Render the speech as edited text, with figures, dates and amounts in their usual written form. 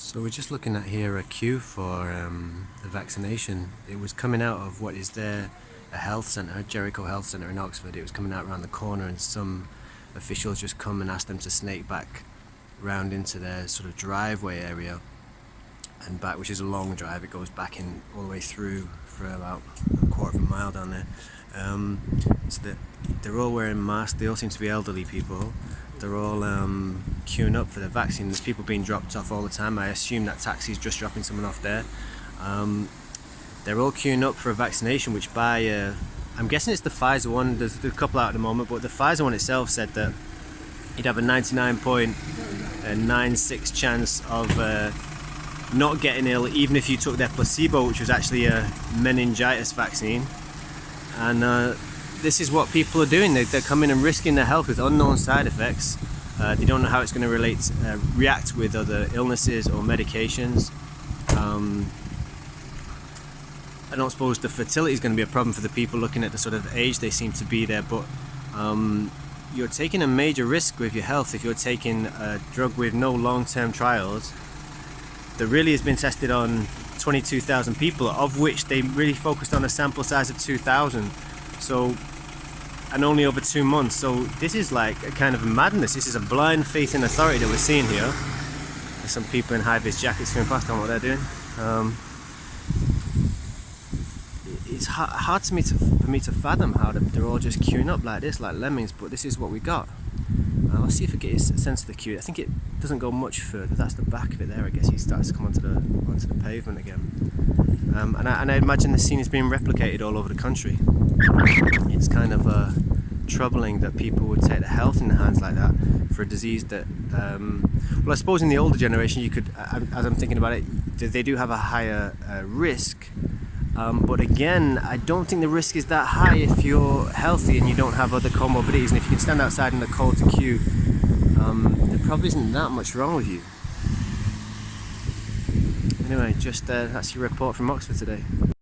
So we're just looking at here a queue for the vaccination. It was coming out of what is there, a health centre, Jericho Health Centre in Oxford. It was coming out around the corner, and some officials just come and asked them to snake back round into their sort of driveway area and back, which is a long drive. It goes back in all the way through for about a quarter of a mile down there. So they're all wearing masks. They all seem to be elderly people. They're all queuing up for the vaccine. There's people being dropped off all the time. I assume that taxi's just dropping someone off there. They're all queuing up for a vaccination, which by I'm guessing it's the Pfizer one. There's a couple out at the moment, but the Pfizer one itself said that you'd have a 99.96 chance of not getting ill, even if you took their placebo, which was actually a meningitis vaccine. And this is what people are doing. They're coming and risking their health with unknown side effects. They don't know how it's going to react with other illnesses or medications. I don't suppose the fertility is going to be a problem for the people looking at the sort of age they seem to be there, but you're taking a major risk with your health if you're taking a drug with no long-term trials that really has been tested on 22,000 people, of which they really focused on a sample size of 2,000. So, and only over 2 months. So this is like a kind of madness. This is a blind faith in authority that we're seeing here. There's some people in high-vis jackets going past on what they're doing. It's hard for me to fathom how they're all just queuing up like this, like lemmings, but this is what we got. Let's see if I get a sense of the queue. I think it doesn't go much further. That's the back of it there. I guess he starts to come onto the pavement again. And I imagine this scene is being replicated all over the country. It's kind of troubling that people would take their health in their hands like that for a disease that, well, I suppose in the older generation you could, as I'm thinking about it, they do have a higher risk. But again, I don't think the risk is that high if you're healthy and you don't have other comorbidities, and if you can stand outside in the cold to queue, there probably isn't that much wrong with you. Anyway, just that's your report from Oxford today.